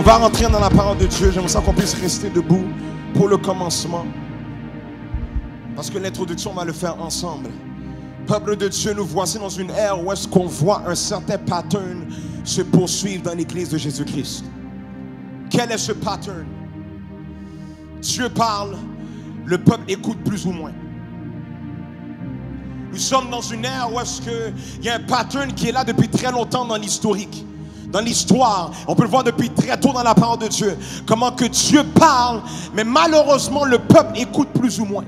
va rentrer dans la parole de Dieu. J'aimerais ça qu'on puisse rester debout pour le commencement. Parce que l'introduction, on va le faire ensemble. Peuple de Dieu, nous voici dans une ère où est-ce qu'on voit un certain pattern se poursuivre dans l'église de Jésus-Christ. Quel est ce pattern? Dieu parle, le peuple écoute plus ou moins. Nous sommes dans une ère où est-ce qu'il y a un pattern qui est là depuis très longtemps dans l'historique. Dans l'histoire, on peut le voir depuis très tôt dans la parole de Dieu. Comment que Dieu parle, mais malheureusement le peuple écoute plus ou moins.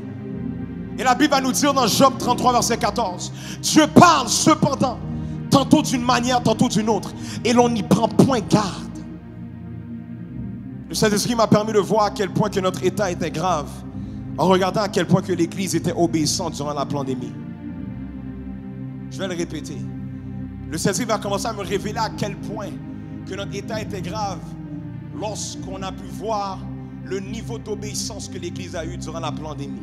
Et la Bible va nous dire dans Job 33 verset 14, Dieu parle cependant, tantôt d'une manière, tantôt d'une autre, et l'on n'y prend point garde. Le Saint-Esprit m'a permis de voir à quel point que notre état était grave, en regardant à quel point que l'Église était obéissante durant la pandémie. Je vais le répéter. Le Saint-Esprit va commencer à me révéler à quel point que notre état était grave lorsqu'on a pu voir le niveau d'obéissance que l'Église a eu durant la pandémie.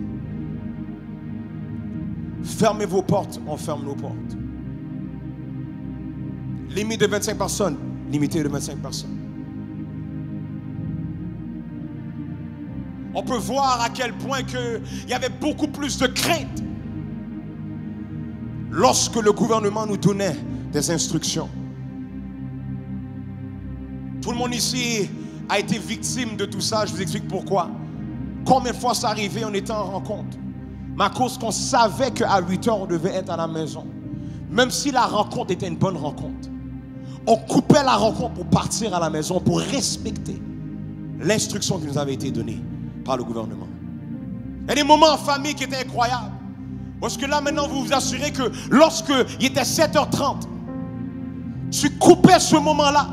Fermez vos portes, on ferme nos portes. Limite de 25 personnes, limité de 25 personnes. On peut voir à quel point il y avait beaucoup plus de crainte lorsque le gouvernement nous donnait des instructions. Tout le monde ici a été victime de tout ça. Je vous explique pourquoi. Combien de fois ça arrivait, on était en rencontre. Mais à cause qu'on savait qu'à 8 heures, on devait être à la maison. Même si la rencontre était une bonne rencontre. On coupait la rencontre pour partir à la maison, pour respecter l'instruction qui nous avait été donnée par le gouvernement. Il y a des moments en famille qui étaient incroyables. Parce que là, maintenant, vous vous assurez que lorsqu'il était 7h30, tu coupais ce moment-là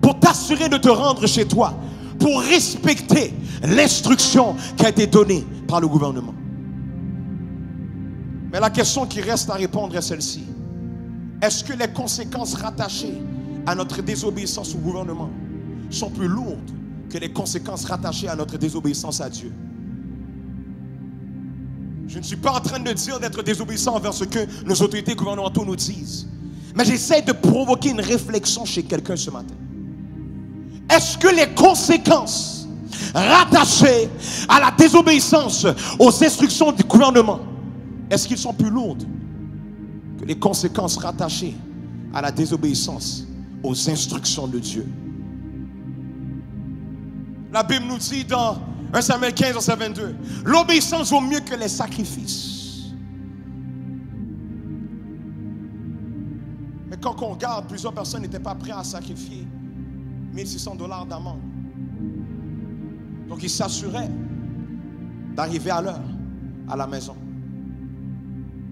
pour t'assurer de te rendre chez toi, pour respecter l'instruction qui a été donnée par le gouvernement. Mais la question qui reste à répondre est celle-ci. Est-ce que les conséquences rattachées à notre désobéissance au gouvernement sont plus lourdes que les conséquences rattachées à notre désobéissance à Dieu? Je ne suis pas en train de dire d'être désobéissant envers ce que nos autorités gouvernementaux nous disent. Mais j'essaie de provoquer une réflexion chez quelqu'un ce matin. Est-ce que les conséquences rattachées à la désobéissance aux instructions du gouvernement, est-ce qu'ils sont plus lourdes que les conséquences rattachées à la désobéissance aux instructions de Dieu? La Bible nous dit dans 1 Samuel 15, verset 22, l'obéissance vaut mieux que les sacrifices. Mais quand on regarde, plusieurs personnes n'étaient pas prêtes à sacrifier $1 600 d'amende. Donc ils s'assuraient d'arriver à l'heure à la maison.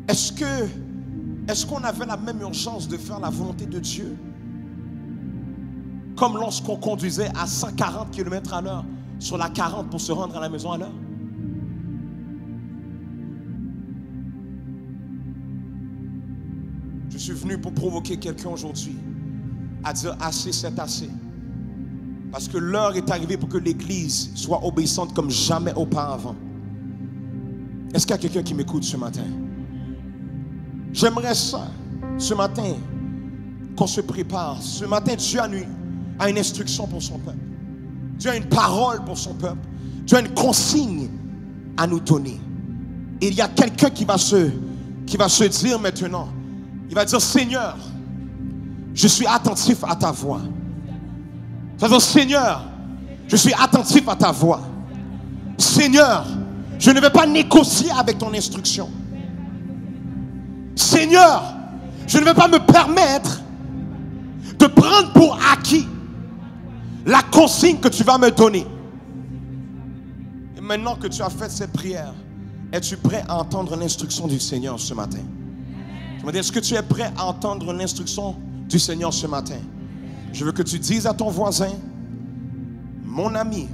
Est-ce qu'on avait la même urgence de faire la volonté de Dieu? Comme lorsqu'on conduisait à 140 km à l'heure sur la 40 pour se rendre à la maison à l'heure? Je suis venu pour provoquer quelqu'un aujourd'hui à dire assez, c'est assez. Parce que l'heure est arrivée pour que l'Église soit obéissante comme jamais auparavant. Est-ce qu'il y a quelqu'un qui m'écoute ce matin? J'aimerais ça, ce matin, qu'on se prépare. Ce matin, Dieu a une instruction pour son peuple. Dieu a une parole pour son peuple. Dieu a une consigne à nous donner. Et il y a quelqu'un qui va se dire maintenant, il va dire, Seigneur, je suis attentif à ta voix. Ça veut dire, Seigneur, je suis attentif à ta voix. Seigneur, je ne vais pas négocier avec ton instruction. Seigneur, je ne vais pas me permettre de prendre pour acquis la consigne que tu vas me donner. Et maintenant que tu as fait cette prière, es-tu prêt à entendre l'instruction du Seigneur ce matin? Je me dis, est-ce que tu es prêt à entendre l'instruction du Seigneur ce matin? Je veux que tu dises à ton voisin, mon ami,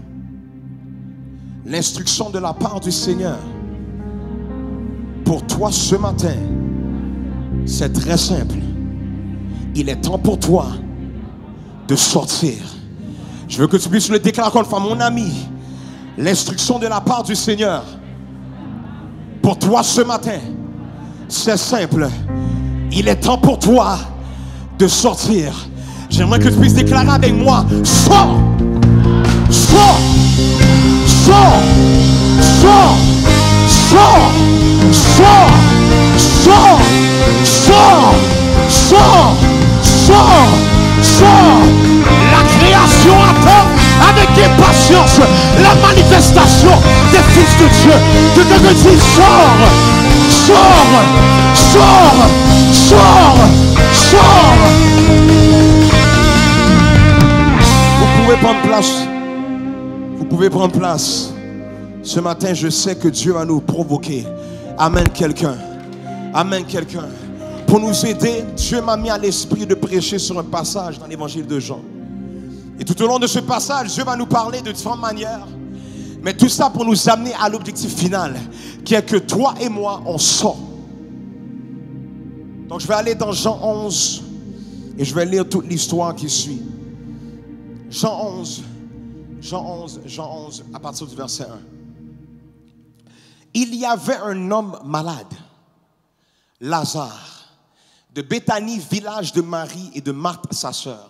l'instruction de la part du Seigneur pour toi ce matin, c'est très simple. Il est temps pour toi de sortir. Je veux que tu puisses le déclarer encore une fois, mon ami, l'instruction de la part du Seigneur pour toi ce matin, c'est simple. Il est temps pour toi de sortir. J'aimerais que tu puisses déclarer avec moi, sors. Sors. Sors. Sors. Sors. Sors. Sors. Sors. Sors. Sors. Sors. La création attend avec impatience la manifestation des fils de Dieu. Que quelqu'un dise sors. Sors. Sors. Sors. Sors. Vous pouvez prendre place. Vous pouvez prendre place. Ce matin, je sais que Dieu va nous provoquer. Amène quelqu'un. Amène quelqu'un. Pour nous aider, Dieu m'a mis à l'esprit de prêcher sur un passage dans l'évangile de Jean. Et tout au long de ce passage, Dieu va nous parler de différentes manières. Mais tout ça pour nous amener à l'objectif final, qui est que toi et moi, on sort. Donc je vais aller dans Jean 11 et je vais lire toute l'histoire qui suit. Jean 11, à partir du verset 1. Il y avait un homme malade, Lazare, de Béthanie, village de Marie et de Marthe, sa sœur.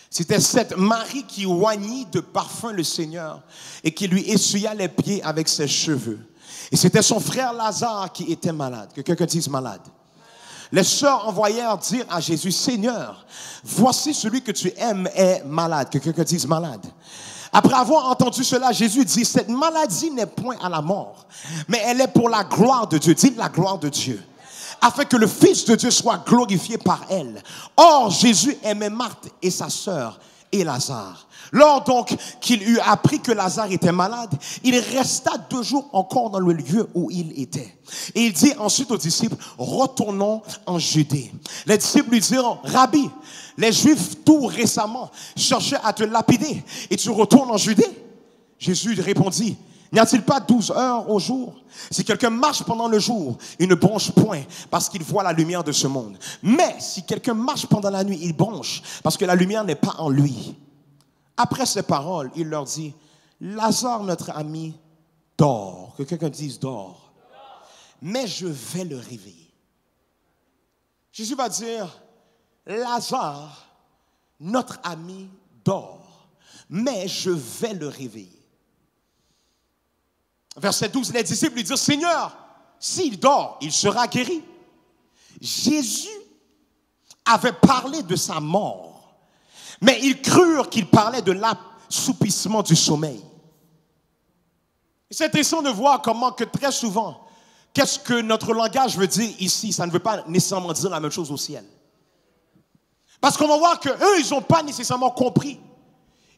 C'était cette Marie qui oignit de parfum le Seigneur et qui lui essuya les pieds avec ses cheveux. Et c'était son frère Lazare qui était malade. Que quelqu'un dise malade. Les sœurs envoyèrent dire à Jésus, Seigneur, voici celui que tu aimes est malade. Que quelqu'un dise malade. Après avoir entendu cela, Jésus dit, cette maladie n'est point à la mort, mais elle est pour la gloire de Dieu. Dites la gloire de Dieu. Afin que le Fils de Dieu soit glorifié par elle. Or, Jésus aimait Marthe et sa sœur et Lazare. Lors donc qu'il eut appris que Lazare était malade, il resta 2 jours encore dans le lieu où il était. Et il dit ensuite aux disciples, retournons en Judée. Les disciples lui dirent, Rabbi, les Juifs tout récemment cherchaient à te lapider et tu retournes en Judée? Jésus répondit, n'y a-t-il pas 12 heures au jour? Si quelqu'un marche pendant le jour, il ne bronche point parce qu'il voit la lumière de ce monde. Mais si quelqu'un marche pendant la nuit, il bronche parce que la lumière n'est pas en lui. Après ces paroles, il leur dit, Lazare, notre ami, dort. Que quelqu'un dise dort. Mais je vais le réveiller. Jésus va dire, Lazare, notre ami, dort. Mais je vais le réveiller. Verset 12, les disciples lui disent, Seigneur, s'il dort, il sera guéri. Jésus avait parlé de sa mort. Mais ils crurent qu'il parlait de l'assoupissement du sommeil. C'est intéressant de voir comment que très souvent, qu'est-ce que notre langage veut dire ici, ça ne veut pas nécessairement dire la même chose au ciel. Parce qu'on va voir qu'eux, ils n'ont pas nécessairement compris.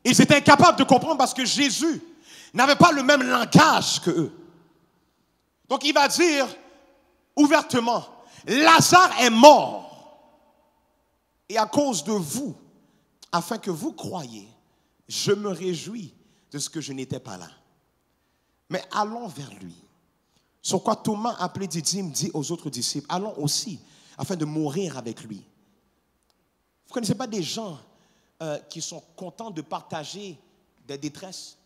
Ils étaient incapables de comprendre parce que Jésus n'avait pas le même langage que eux. Donc il va dire ouvertement, Lazare est mort. Et à cause de vous, afin que vous croyiez, je me réjouis de ce que je n'étais pas là. Mais allons vers lui. Sur quoi Thomas, appelé Didyme, dit aux autres disciples, allons aussi, afin de mourir avec lui. Vous ne connaissez pas des gens qui sont contents de partager des détresses,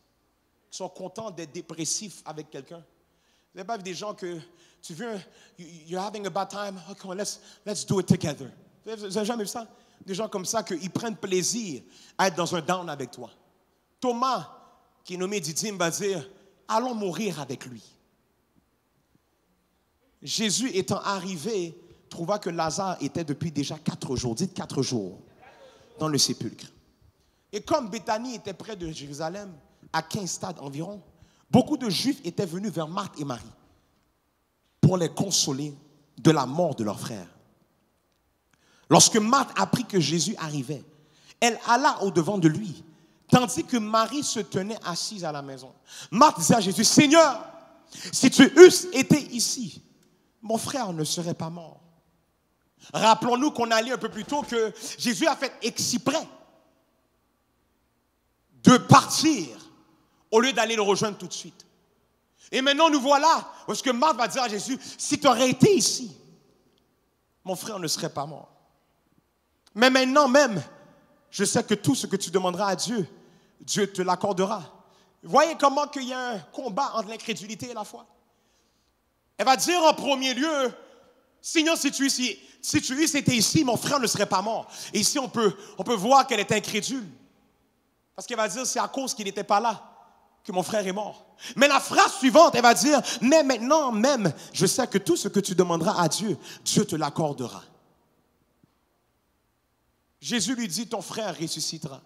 qui sont contents d'être dépressifs avec quelqu'un? Vous n'avez pas vu des gens que tu viens, you're having a bad time, oh, come on, let's do it together. Vous n'avez jamais vu ça? Des gens comme ça, qu'ils prennent plaisir à être dans un down avec toi. Thomas, qui est nommé Didyme, va dire, allons mourir avec lui. Jésus étant arrivé, trouva que Lazare était depuis déjà 4 jours, dites 4 jours, dans le sépulcre. Et comme Béthanie était près de Jérusalem, à 15 stades environ, beaucoup de Juifs étaient venus vers Marthe et Marie pour les consoler de la mort de leur frère. Lorsque Marthe apprit que Jésus arrivait, elle alla au-devant de lui, tandis que Marie se tenait assise à la maison. Marthe disait à Jésus, Seigneur, si tu eusses été ici, mon frère ne serait pas mort. Rappelons-nous qu'on a lu un peu plus tôt que Jésus a fait exprès de partir au lieu d'aller le rejoindre tout de suite. Et maintenant nous voilà, parce que Marthe va dire à Jésus, si tu aurais été ici, mon frère ne serait pas mort. Mais maintenant même, je sais que tout ce que tu demanderas à Dieu, Dieu te l'accordera. Voyez comment qu'il y a un combat entre l'incrédulité et la foi. Elle va dire en premier lieu, Seigneur, si tu eusses été ici, mon frère ne serait pas mort. Et ici, on peut voir qu'elle est incrédule. Parce qu'elle va dire, c'est à cause qu'il n'était pas là que mon frère est mort. Mais la phrase suivante, elle va dire, mais maintenant même, je sais que tout ce que tu demanderas à Dieu, Dieu te l'accordera. Jésus lui dit, ton frère ressuscitera.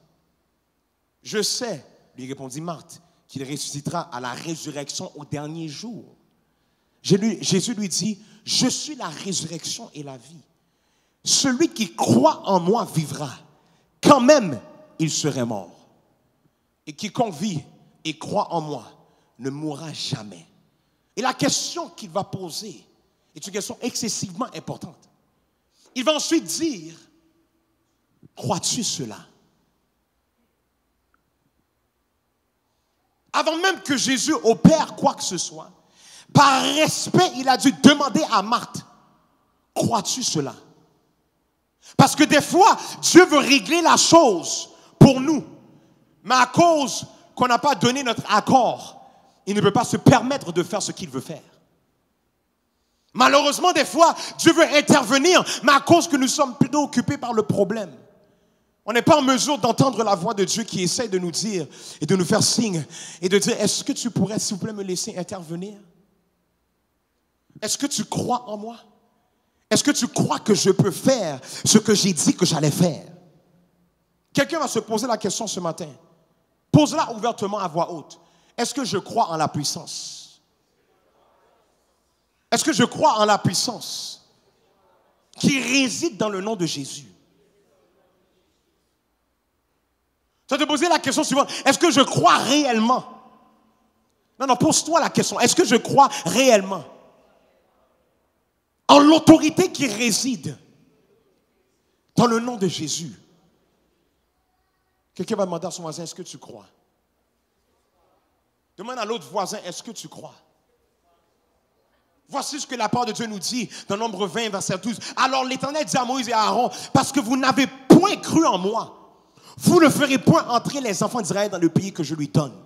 Je sais, lui répondit Marthe, qu'il ressuscitera à la résurrection au dernier jour. Jésus lui dit, je suis la résurrection et la vie. Celui qui croit en moi vivra, quand même il serait mort. Et quiconque vit et croit en moi ne mourra jamais. Et la question qu'il va poser est une question excessivement importante. Il va ensuite dire, crois-tu cela? Avant même que Jésus opère quoi que ce soit, par respect, il a dû demander à Marthe, crois-tu cela? Parce que des fois, Dieu veut régler la chose pour nous. Mais à cause qu'on n'a pas donné notre accord, il ne peut pas se permettre de faire ce qu'il veut faire. Malheureusement, des fois, Dieu veut intervenir, mais à cause que nous sommes plutôt occupés par le problème. On n'est pas en mesure d'entendre la voix de Dieu qui essaie de nous dire et de nous faire signe et de dire, est-ce que tu pourrais, s'il vous plaît, me laisser intervenir? Est-ce que tu crois en moi? Est-ce que tu crois que je peux faire ce que j'ai dit que j'allais faire? Quelqu'un va se poser la question ce matin. Pose-la ouvertement à voix haute. Est-ce que je crois en la puissance? Est-ce que je crois en la puissance qui réside dans le nom de Jésus? Tu vas te poser la question suivante. Est-ce que je crois réellement? Non, pose-toi la question. Est-ce que je crois réellement en l'autorité qui réside dans le nom de Jésus? Quelqu'un va demander à son voisin, est-ce que tu crois? Demande à l'autre voisin, est-ce que tu crois? Voici ce que la parole de Dieu nous dit dans Nombre 20, verset 12. Alors l'Éternel dit à Moïse et à Aaron, parce que vous n'avez point cru en moi, vous ne ferez point entrer les enfants d'Israël dans le pays que je lui donne.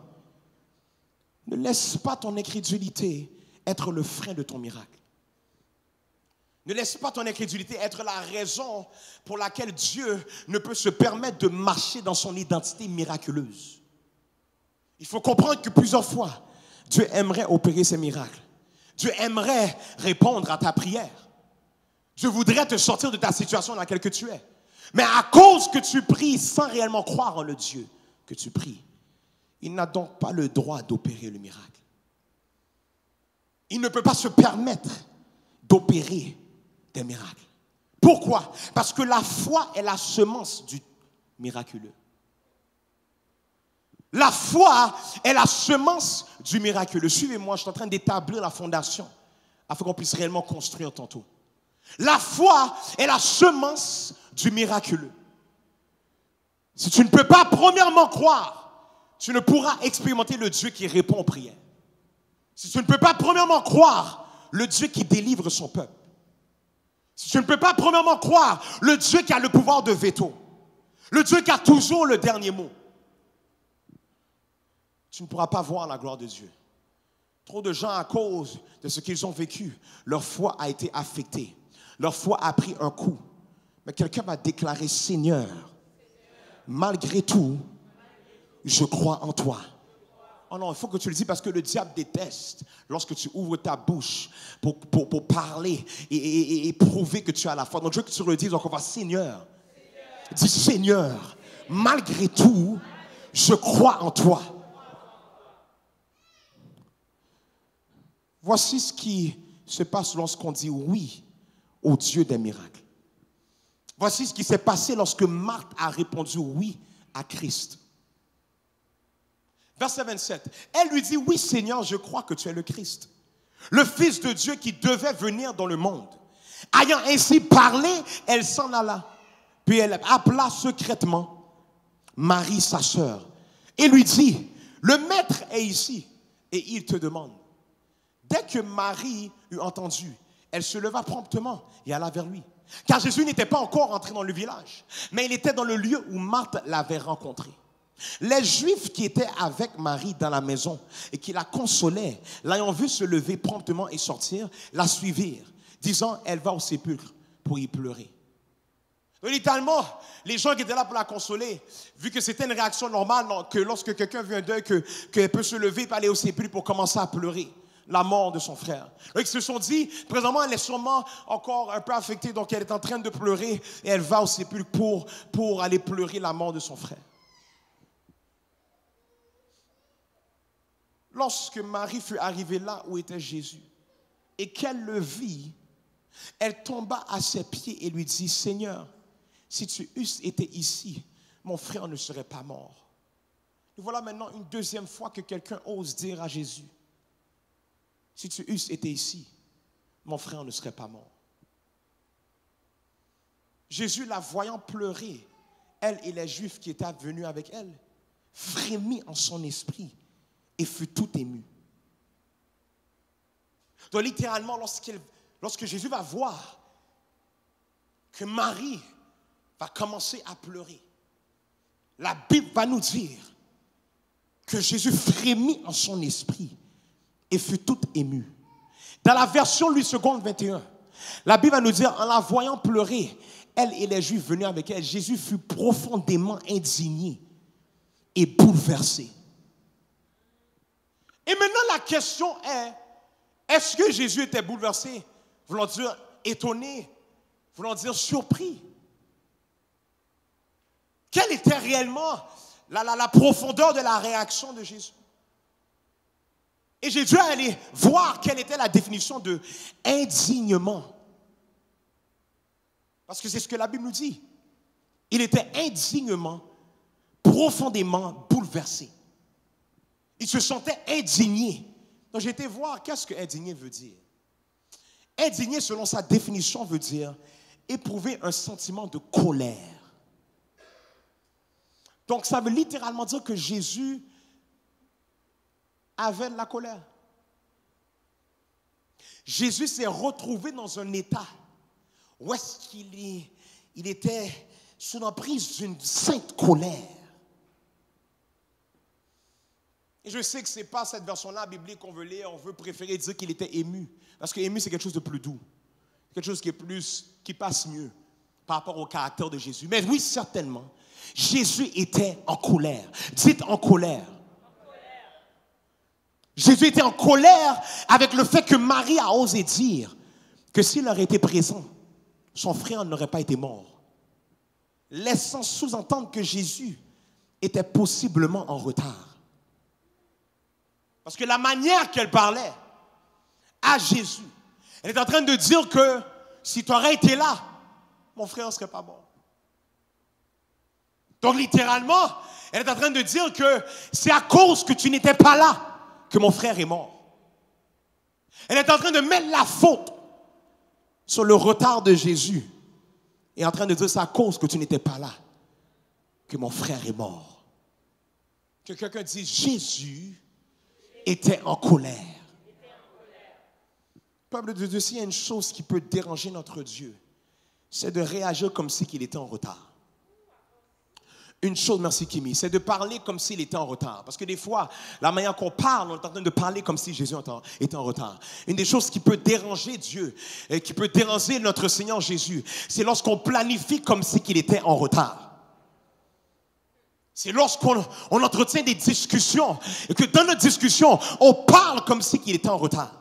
Ne laisse pas ton incrédulité être le frein de ton miracle. Ne laisse pas ton incrédulité être la raison pour laquelle Dieu ne peut se permettre de marcher dans son identité miraculeuse. Il faut comprendre que plusieurs fois, Dieu aimerait opérer ses miracles. Dieu aimerait répondre à ta prière. Dieu voudrait te sortir de ta situation dans laquelle tu es. Mais à cause que tu pries sans réellement croire en le Dieu que tu pries, il n'a donc pas le droit d'opérer le miracle. Il ne peut pas se permettre d'opérer des miracles. Pourquoi? Parce que la foi est la semence du miraculeux. La foi est la semence du miraculeux. Suivez-moi, je suis en train d'établir la fondation afin qu'on puisse réellement construire tantôt. La foi est la semence du miraculeux. Si tu ne peux pas premièrement croire, tu ne pourras expérimenter le Dieu qui répond aux prières. Si tu ne peux pas premièrement croire, le Dieu qui délivre son peuple. Si tu ne peux pas premièrement croire, le Dieu qui a le pouvoir de veto. Le Dieu qui a toujours le dernier mot. Tu ne pourras pas voir la gloire de Dieu. Trop de gens, à cause de ce qu'ils ont vécu, leur foi a été affectée. Leur foi a pris un coup. Mais quelqu'un va déclarer, Seigneur, malgré tout, je crois en toi. Oh non, il faut que tu le dises parce que le diable déteste lorsque tu ouvres ta bouche pour parler et prouver que tu as la foi. Donc je veux que tu le dises encore, Seigneur, dis Seigneur, malgré tout, je crois en toi. Voici ce qui se passe lorsqu'on dit oui au Dieu des miracles. Voici ce qui s'est passé lorsque Marthe a répondu oui à Christ. Verset 27. Elle lui dit, oui Seigneur, je crois que tu es le Christ, le Fils de Dieu qui devait venir dans le monde. Ayant ainsi parlé, elle s'en alla. Puis elle appela secrètement Marie, sa sœur, et lui dit, le maître est ici et il te demande. Dès que Marie eut entendu, elle se leva promptement et alla vers lui. Car Jésus n'était pas encore entré dans le village, mais il était dans le lieu où Marthe l'avait rencontré. Les Juifs qui étaient avec Marie dans la maison et qui la consolaient, l'ayant vue se lever promptement et sortir, la suivirent, disant, elle va au sépulcre pour y pleurer. Donc, littéralement, les gens qui étaient là pour la consoler, vu que c'était une réaction normale, que lorsque quelqu'un vit un deuil, qu'elle peut se lever et aller au sépulcre pour commencer à pleurer la mort de son frère. Donc, ils se sont dit, présentement, elle est sûrement encore un peu affectée, donc elle est en train de pleurer et elle va au sépulcre pour aller pleurer la mort de son frère. Lorsque Marie fut arrivée là où était Jésus et qu'elle le vit, elle tomba à ses pieds et lui dit, Seigneur, si tu eusses été ici, mon frère ne serait pas mort. Et voilà maintenant une deuxième fois que quelqu'un ose dire à Jésus, si tu eusses été ici, mon frère ne serait pas mort. Jésus, la voyant pleurer, elle et les Juifs qui étaient venus avec elle, frémit en son esprit et fut tout ému. Donc littéralement, lorsque Jésus va voir que Marie va commencer à pleurer, la Bible va nous dire que Jésus frémit en son esprit et fut tout ému. Dans la version Louis II 21, la Bible va nous dire, en la voyant pleurer, elle et les Juifs venus avec elle, Jésus fut profondément indigné et bouleversé. Et maintenant la question est-ce que Jésus était bouleversé, voulant dire étonné, voulant dire surpris? Quelle était réellement la profondeur de la réaction de Jésus? Et j'ai dû aller voir quelle était la définition de indignement. Parce que c'est ce que la Bible nous dit. Il était indignement, profondément bouleversé. Il se sentait indigné. Donc j'ai été voir qu'est-ce que indigné veut dire. Indigné, selon sa définition, veut dire éprouver un sentiment de colère. Donc ça veut littéralement dire que Jésus avait de la colère. Jésus s'est retrouvé dans un état où est-ce qu'il était sous l'emprise d'une sainte colère. Et je sais que ce n'est pas cette version-là biblique qu'on veut lire, on veut préférer dire qu'il était ému. Parce que ému, c'est quelque chose de plus doux. Quelque chose qui passe mieux par rapport au caractère de Jésus. Mais oui, certainement, Jésus était en colère. Dites en colère. Jésus était en colère avec le fait que Marie a osé dire que s'il aurait été présent, son frère n'aurait pas été mort. Laissant sous-entendre que Jésus était possiblement en retard. Parce que la manière qu'elle parlait à Jésus, elle est en train de dire que si tu aurais été là, mon frère ne serait pas mort. Donc littéralement, elle est en train de dire que c'est à cause que tu n'étais pas là que mon frère est mort. Elle est en train de mettre la faute sur le retard de Jésus et en train de dire c'est à cause que tu n'étais pas là que mon frère est mort. Que quelqu'un dise Jésus était en colère. Peuple de Dieu, s'il y a une chose qui peut déranger notre Dieu, c'est de réagir comme si il était en retard. Une chose, merci Kimi, c'est de parler comme s'il était en retard. Parce que des fois, la manière qu'on parle, on est en train de parler comme si Jésus était en retard. Une des choses qui peut déranger Dieu, et qui peut déranger notre Seigneur Jésus, c'est lorsqu'on planifie comme si il était en retard. C'est lorsqu'on entretient des discussions et que dans notre discussion, on parle comme si il était en retard.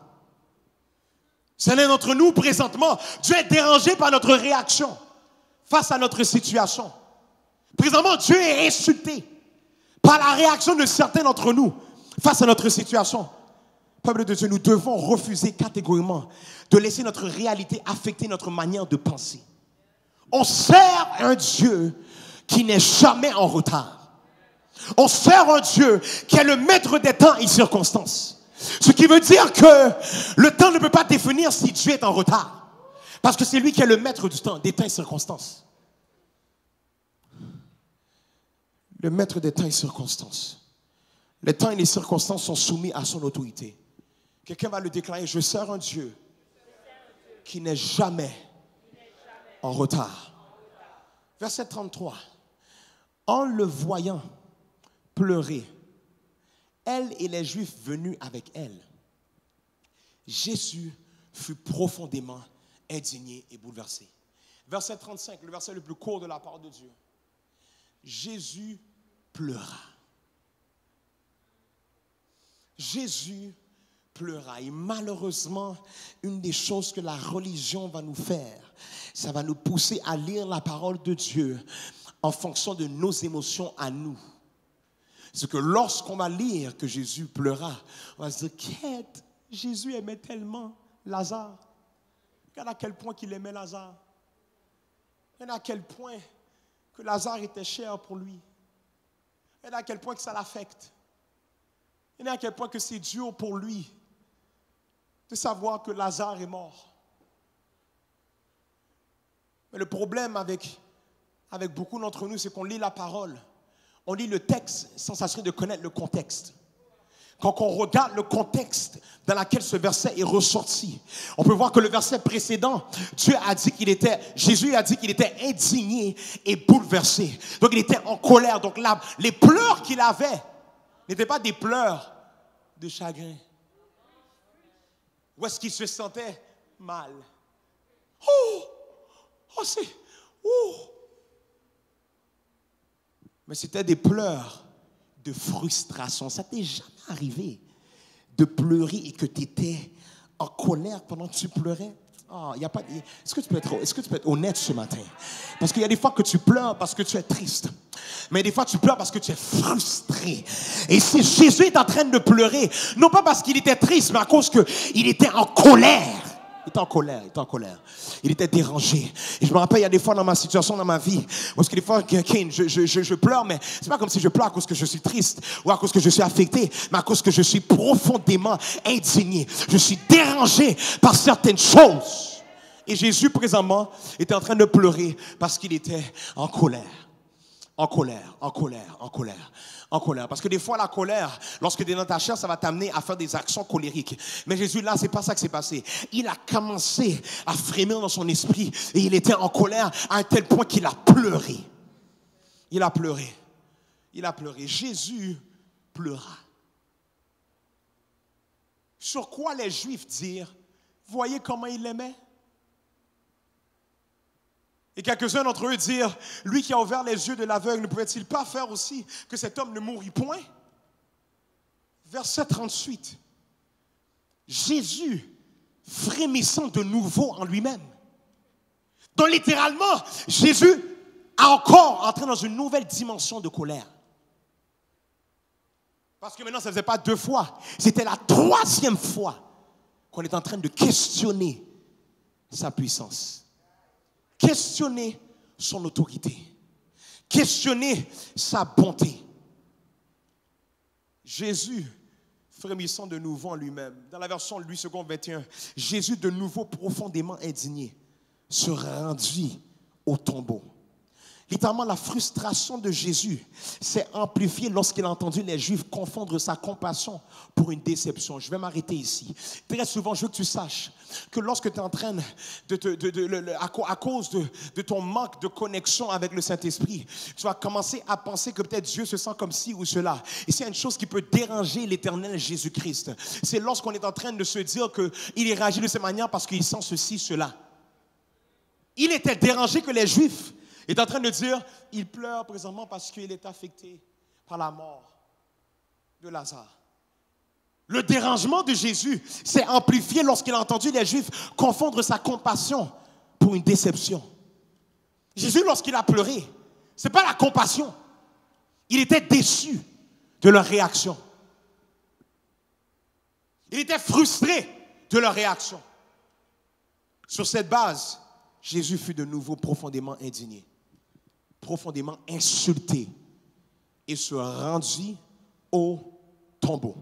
Certains d'entre nous, présentement, Dieu est dérangé par notre réaction face à notre situation. Présentement, Dieu est insulté par la réaction de certains d'entre nous face à notre situation. Peuple de Dieu, nous devons refuser catégoriquement de laisser notre réalité affecter notre manière de penser. On sert un Dieu qui n'est jamais en retard. On sert un Dieu qui est le maître des temps et circonstances. Ce qui veut dire que le temps ne peut pas définir si Dieu est en retard. Parce que c'est lui qui est le maître du temps, des temps et circonstances. Le maître des temps et circonstances. Les temps et les circonstances sont soumis à son autorité. Quelqu'un va le déclarer, je sers un Dieu qui n'est jamais en retard. Verset 33. En le voyant pleurer, elle et les Juifs venus avec elle, Jésus fut profondément indigné et bouleversé. Verset 35, le verset le plus court de la parole de Dieu. Jésus pleura. Jésus pleura. Et malheureusement, une des choses que la religion va nous faire, ça va nous pousser à lire la parole de Dieu en fonction de nos émotions à nous. C'est que lorsqu'on va lire que Jésus pleura, on va se dire, qu'est-ce Jésus aimait tellement Lazare. Regarde à quel point qu'il aimait Lazare. Regarde à quel point que Lazare était cher pour lui. Regarde à quel point que ça l'affecte. Regarde à quel point que c'est dur pour lui de savoir que Lazare est mort. Mais le problème avec beaucoup d'entre nous, c'est qu'on lit la parole. On lit le texte sans s'assurer de connaître le contexte. Quand on regarde le contexte dans lequel ce verset est ressorti, on peut voir que le verset précédent, Jésus a dit qu'il était indigné et bouleversé. Donc il était en colère. Donc là, les pleurs qu'il avait n'étaient pas des pleurs de chagrin. Où est-ce qu'il se sentait mal? Mais c'était des pleurs de frustration. Ça t'est jamais arrivé de pleurer et que tu étais en colère pendant que tu pleurais? Est-ce que tu peux être honnête ce matin? Parce qu'il y a des fois que tu pleures parce que tu es triste. Mais des fois tu pleures parce que tu es frustré. Et si Jésus est en train de pleurer, non pas parce qu'il était triste, mais à cause qu'il était en colère. Il était en colère. Il était dérangé. Et je me rappelle, il y a des fois dans ma situation, dans ma vie, parce que des fois, je pleure, mais c'est pas comme si je pleure à cause que je suis triste ou à cause que je suis affecté, mais à cause que je suis profondément indigné. Je suis dérangé par certaines choses. Et Jésus, présentement, était en train de pleurer parce qu'il était en colère. En colère. Parce que des fois, la colère, lorsque tu es dans ta chair, ça va t'amener à faire des actions colériques. Mais Jésus, là, c'est pas ça qui s'est passé. Il a commencé à frémir dans son esprit et il était en colère à un tel point qu'il a pleuré. Il a pleuré. Jésus pleura. Sur quoi les Juifs dirent, voyez comment il l'aimait? Et quelques-uns d'entre eux dirent, lui qui a ouvert les yeux de l'aveugle, ne pouvait-il pas faire aussi que cet homme ne mourût point? Verset 38. Jésus, frémissant de nouveau en lui-même. Donc littéralement, Jésus a encore entré dans une nouvelle dimension de colère. Parce que maintenant, ça ne faisait pas 2 fois. C'était la 3e fois qu'on est en train de questionner sa puissance. Questionner son autorité. Questionner sa bonté. Jésus, frémissant de nouveau en lui-même. Dans la version Louis II 21, Jésus de nouveau profondément indigné se rendit au tombeau. Littéralement, la frustration de Jésus s'est amplifiée lorsqu'il a entendu les Juifs confondre sa compassion pour une déception. Je vais m'arrêter ici. Très souvent, je veux que tu saches que lorsque tu es en train à cause de ton manque de connexion avec le Saint-Esprit, tu vas commencer à penser que peut-être Dieu se sent comme ci ou cela. Et c'est une chose qui peut déranger l'éternel Jésus-Christ. C'est lorsqu'on est en train de se dire qu'il réagit de cette manière parce qu'il sent ceci, cela. Il était dérangé que les Juifs est en train de dire, il pleure présentement parce qu'il est affecté par la mort de Lazare. Le dérangement de Jésus s'est amplifié lorsqu'il a entendu les Juifs confondre sa compassion pour une déception. Jésus, lorsqu'il a pleuré, ce n'est pas la compassion. Il était déçu de leur réaction. Il était frustré de leur réaction. Sur cette base, Jésus fut de nouveau profondément indigné, profondément insulté et se rendit au tombeau.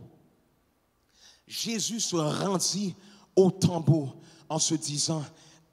Jésus se rendit au tombeau en se disant,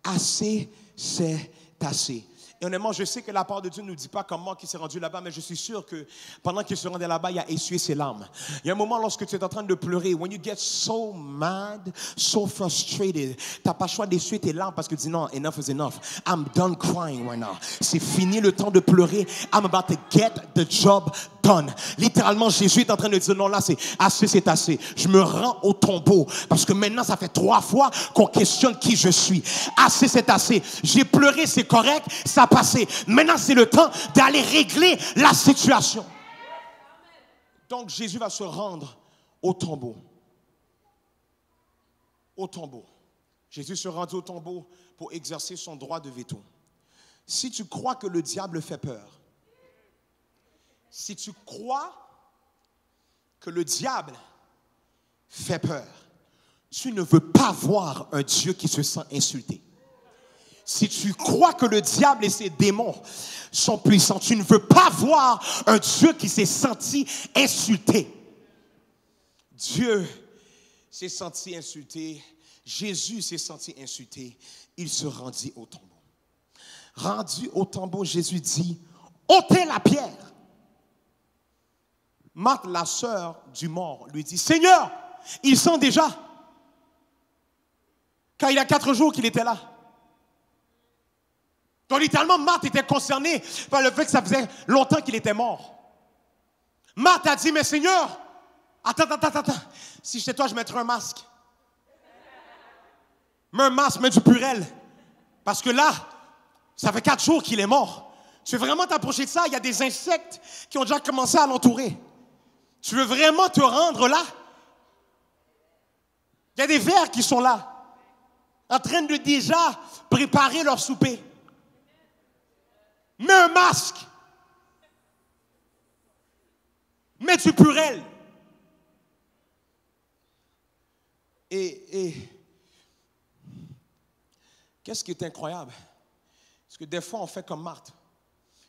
assez, c'est assez. Et honnêtement, je sais que la part de Dieu ne nous dit pas comment il s'est rendu là-bas, mais je suis sûr que pendant qu'il se rendait là-bas, il a essuyé ses larmes. Il y a un moment lorsque tu es en train de pleurer, when you get so mad, so frustrated, tu n'as pas le choix d'essuyer tes larmes parce que tu dis non, enough is enough. I'm done crying right now. C'est fini le temps de pleurer. I'm about to get the job done. Littéralement, Jésus est en train de dire non, là c'est assez, c'est assez. Je me rends au tombeau parce que maintenant, ça fait 3 fois qu'on questionne qui je suis. Assez, c'est assez. J'ai pleuré, c'est correct, ça a passé. Maintenant, c'est le temps d'aller régler la situation. Donc, Jésus va se rendre au tombeau. Au tombeau. Jésus se rendit au tombeau pour exercer son droit de veto. Si tu crois que le diable fait peur, si tu crois que le diable fait peur, tu ne veux pas voir un Dieu qui se sent insulté. Si tu crois que le diable et ses démons sont puissants, tu ne veux pas voir un Dieu qui s'est senti insulté. Dieu s'est senti insulté. Jésus s'est senti insulté. Il se rendit au tombeau. Rendu au tombeau, Jésus dit, ôtez la pierre. Marthe, la sœur du mort, lui dit, Seigneur, il sent déjà. Car il y a 4 jours qu'il était là. Donc littéralement, Marthe était concernée par le fait que ça faisait longtemps qu'il était mort. Marthe a dit, mais Seigneur, attends. Si j'étais toi, je mettrais un masque. Mets un masque, mets du Purel. Parce que là, ça fait 4 jours qu'il est mort. Tu veux vraiment t'approcher de ça? Il y a des insectes qui ont déjà commencé à l'entourer. Tu veux vraiment te rendre là? Il y a des vers qui sont là, en train de déjà préparer leur souper. Mets un masque. Mets du Purel. Et qu'est-ce qui est incroyable? Parce que des fois, on fait comme Marthe.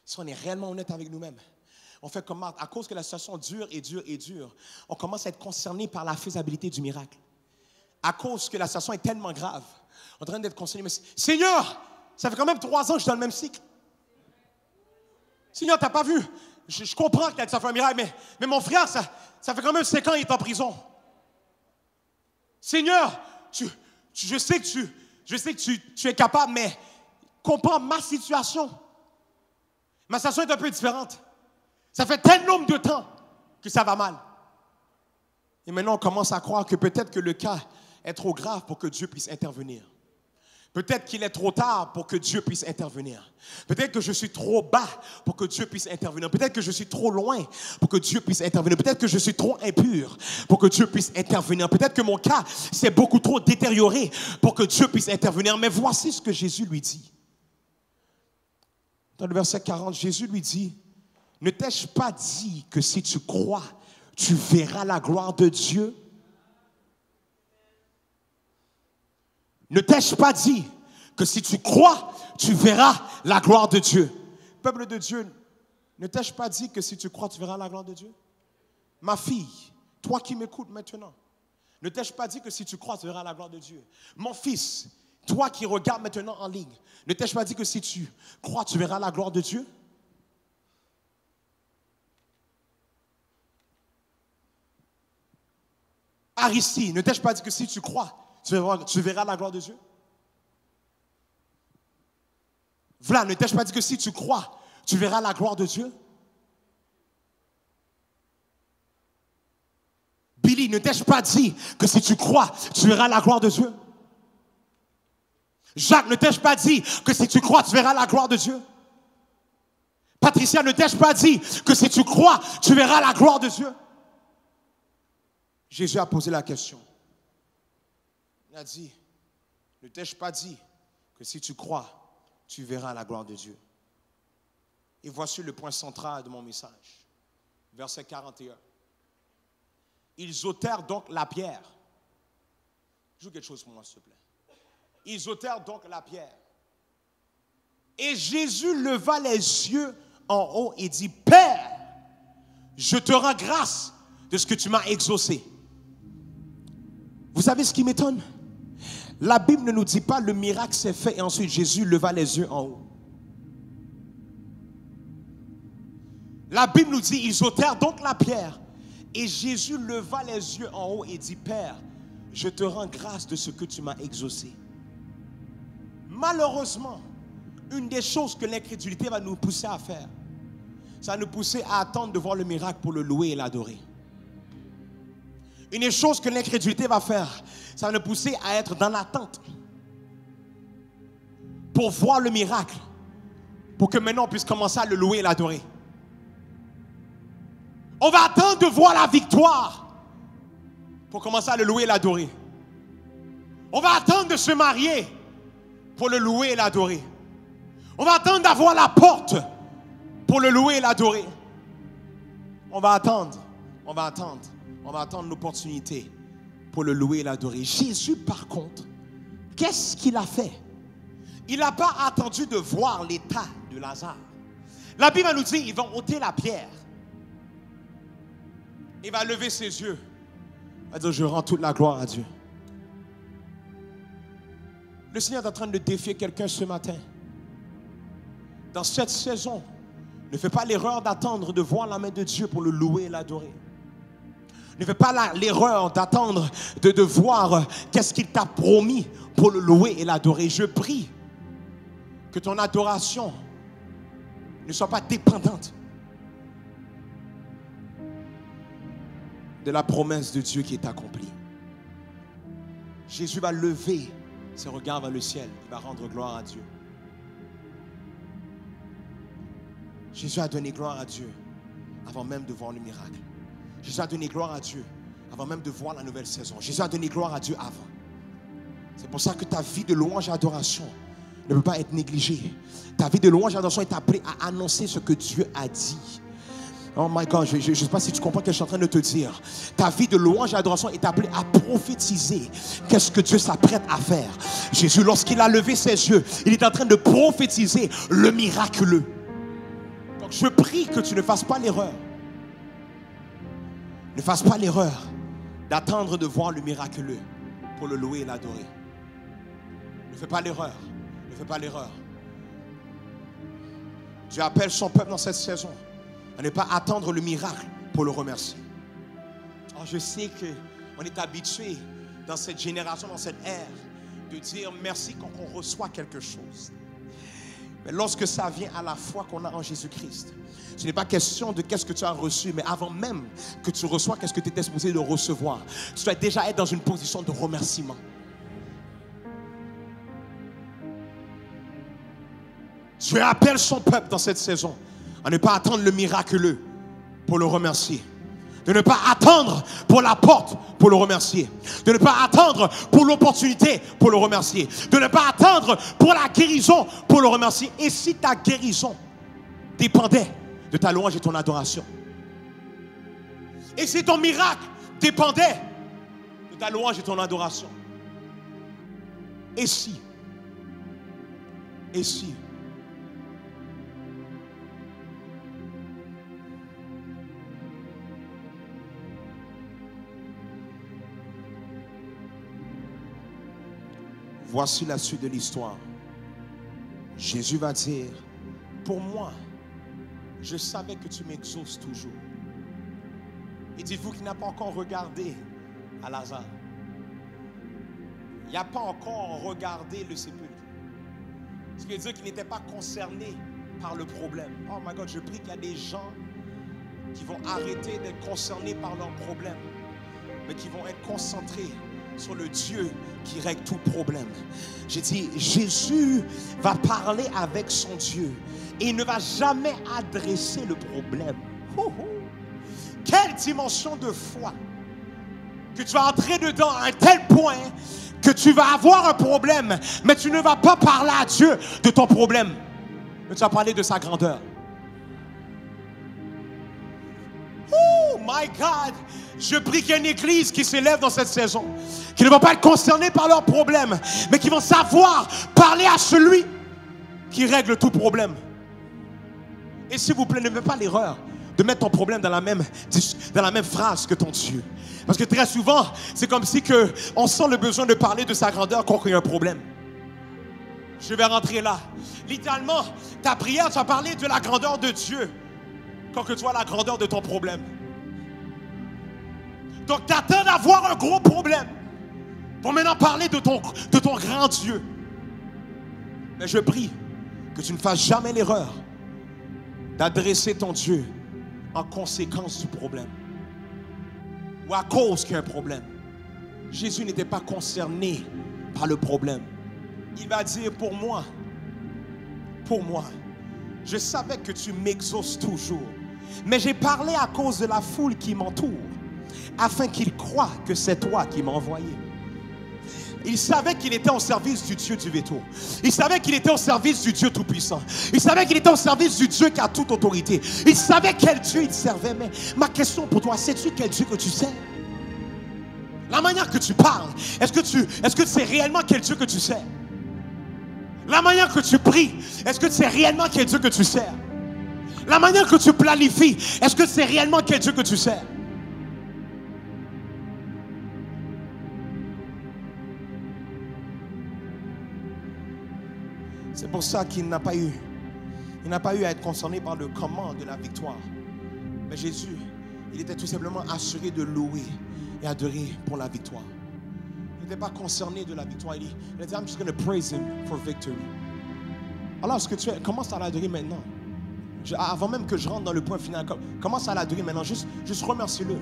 Si on est réellement honnête avec nous-mêmes, on fait comme Marthe. À cause que la situation dure, on commence à être concerné par la faisabilité du miracle. À cause que la situation est tellement grave, on est en train d'être concerné. Mais Seigneur, ça fait quand même 3 ans que je suis dans le même cycle. Seigneur, tu n'as pas vu? Je comprends que ça fait un miracle, mais mon frère, ça fait quand même 5 ans qu'il est en prison. Seigneur, je sais que tu es capable, mais comprends ma situation. Ma situation est un peu différente. Ça fait tel nombre de temps que ça va mal. Et maintenant, on commence à croire que peut-être que le cas est trop grave pour que Dieu puisse intervenir. Peut-être qu'il est trop tard pour que Dieu puisse intervenir. Peut-être que je suis trop bas pour que Dieu puisse intervenir. Peut-être que je suis trop loin pour que Dieu puisse intervenir. Peut-être que je suis trop impur pour que Dieu puisse intervenir. Peut-être que mon cas s'est beaucoup trop détérioré pour que Dieu puisse intervenir. Mais voici ce que Jésus lui dit. Dans le verset 40, Jésus lui dit, « Ne t'ai-je pas dit que si tu crois, tu verras la gloire de Dieu? » Ne t'ai-je pas dit que si tu crois, tu verras la gloire de Dieu? Peuple de Dieu, ne t'ai-je pas dit que si tu crois, tu verras la gloire de Dieu? Ma fille, toi qui m'écoutes maintenant, ne t'ai-je pas dit que si tu crois, tu verras la gloire de Dieu? Mon fils, toi qui regardes maintenant en ligne, ne t'ai-je pas dit que si tu crois, tu verras la gloire de Dieu? Aristi, ne t'ai-je pas dit que si tu crois, tu verras la gloire de Dieu? V'là, ne t'ai-je pas dit que si tu crois, tu verras la gloire de Dieu? Billy, ne t'ai-je pas dit que si tu crois, tu verras la gloire de Dieu? Jacques, ne t'ai-je pas dit que si tu crois, tu verras la gloire de Dieu? Patricia, ne t'ai-je pas dit que si tu crois, tu verras la gloire de Dieu? Jésus a posé la question. Il a dit, ne t'ai-je pas dit que si tu crois, tu verras la gloire de Dieu? Et voici le point central de mon message. Verset 41. Ils ôtèrent donc la pierre. Joue quelque chose pour moi, s'il te plaît. Ils ôtèrent donc la pierre. Et Jésus leva les yeux en haut et dit, Père, je te rends grâce de ce que tu m'as exaucé. Vous savez ce qui m'étonne? La Bible ne nous dit pas le miracle s'est fait et ensuite Jésus leva les yeux en haut. La Bible nous dit, ils ôtèrent donc la pierre. Et Jésus leva les yeux en haut et dit, Père, je te rends grâce de ce que tu m'as exaucé. Malheureusement, une des choses que l'incrédulité va nous pousser à faire, ça va nous pousser à attendre de voir le miracle pour le louer et l'adorer. Une des choses que l'incrédulité va faire, ça va nous pousser à être dans l'attente pour voir le miracle, pour que maintenant on puisse commencer à le louer et l'adorer. On va attendre de voir la victoire pour commencer à le louer et l'adorer. On va attendre de se marier pour le louer et l'adorer. On va attendre d'avoir la porte pour le louer et l'adorer. On va attendre l'opportunité pour le louer et l'adorer. Jésus, par contre, qu'est-ce qu'il a fait? Il n'a pas attendu de voir l'état de Lazare. La Bible nous dit, ils vont ôter la pierre. Il va lever ses yeux. Il va dire, je rends toute la gloire à Dieu. Le Seigneur est en train de défier quelqu'un ce matin. Dans cette saison, ne fais pas l'erreur d'attendre de voir la main de Dieu pour le louer et l'adorer. Ne fais pas l'erreur d'attendre de voir qu'est-ce qu'il t'a promis pour le louer et l'adorer. Je prie que ton adoration ne soit pas dépendante de la promesse de Dieu qui est accomplie. Jésus va lever ses regards vers le ciel. Il va rendre gloire à Dieu. Jésus a donné gloire à Dieu avant même de voir le miracle. Jésus a donné gloire à Dieu avant même de voir la nouvelle saison. Jésus a donné gloire à Dieu avant. C'est pour ça que ta vie de louange et adoration ne peut pas être négligée. Ta vie de louange et adoration est appelée à annoncer ce que Dieu a dit. Oh my God, je ne sais pas si tu comprends ce que je suis en train de te dire. Ta vie de louange et adoration est appelée à prophétiser qu'est-ce que Dieu s'apprête à faire. Jésus, lorsqu'il a levé ses yeux, il est en train de prophétiser le miraculeux. Donc je prie que tu ne fasses pas l'erreur. Ne fasse pas l'erreur d'attendre de voir le miraculeux pour le louer et l'adorer. Ne fais pas l'erreur. Ne fais pas l'erreur. Dieu appelle son peuple dans cette saison à ne pas attendre le miracle pour le remercier. Alors je sais qu'on est habitué dans cette génération, dans cette ère, de dire merci quand on reçoit quelque chose. Mais lorsque ça vient à la foi qu'on a en Jésus-Christ, ce n'est pas question de qu'est-ce que tu as reçu, mais avant même que tu reçois qu'est-ce que tu étais supposé de recevoir, tu dois déjà être dans une position de remerciement. Dieu appelle son peuple dans cette saison à ne pas attendre le miraculeux pour le remercier. De ne pas attendre pour la porte pour le remercier. De ne pas attendre pour l'opportunité pour le remercier. De ne pas attendre pour la guérison pour le remercier. Et si ta guérison dépendait de ta louange et ton adoration? Et si ton miracle dépendait de ta louange et ton adoration? Et si? Voici la suite de l'histoire. Jésus va dire, pour moi, je savais que tu m'exauces toujours. Et dites-vous qu'il n'a pas encore regardé à Lazare. Il n'a pas encore regardé le sépulcre. Ce qui veut dire qu'il n'était pas concerné par le problème. Oh my God, je prie qu'il y a des gens qui vont arrêter d'être concernés par leurs problèmes, mais qui vont être concentrés sur le Dieu qui règle tout problème. J'ai dit, Jésus va parler avec son Dieu et il ne va jamais adresser le problème. Quelle dimension de foi que tu vas entrer dedans à un tel point que tu vas avoir un problème, mais tu ne vas pas parler à Dieu de ton problème, mais tu vas parler de sa grandeur. Oh my God, je prie qu'il y ait une église qui s'élève dans cette saison, qui ne va pas être concernée par leurs problèmes, mais qui vont savoir parler à celui qui règle tout problème. Et s'il vous plaît, ne faites pas l'erreur de mettre ton problème dans la même phrase que ton Dieu. Parce que très souvent, c'est comme si on sent le besoin de parler de sa grandeur quand il y a un problème. Je vais rentrer là. Littéralement, ta prière, tu vas parler de la grandeur de Dieu. quand que tu vois la grandeur de ton problème. Donc tu attends d'avoir un gros problème pour maintenant parler de ton grand Dieu. Mais je prie que tu ne fasses jamais l'erreur d'adresser ton Dieu en conséquence du problème ou à cause qu'il y a un problème. Jésus n'était pas concerné par le problème. Il va dire pour moi, je savais que tu m'exauces toujours, mais j'ai parlé à cause de la foule qui m'entoure, afin qu'ils croient que c'est toi qui m'as envoyé. Il savait qu'il était au service du Dieu du veto. Il savait qu'il était au service du Dieu tout-puissant. Il savait qu'il était au service du Dieu qui a toute autorité. Il savait quel Dieu il servait. Mais ma question pour toi, sais-tu quel Dieu que tu sers? La manière que tu parles, est-ce que c'est réellement quel Dieu que tu sers? La manière que tu pries, est-ce que c'est réellement quel Dieu que tu sers? La manière que tu planifies, est-ce que c'est réellement quel Dieu que tu sers? C'est pour ça qu'il n'a pas eu à être concerné par le comment de la victoire. Mais Jésus, il était tout simplement assuré de louer et adorer pour la victoire. Il n'était pas concerné de la victoire. Il dit, I'm just going to praise him for victory. Alors, est-ce que tu commences à l'adorer maintenant? Avant même que je rentre dans le point final, commence à l'adorer maintenant. Juste remercie-le.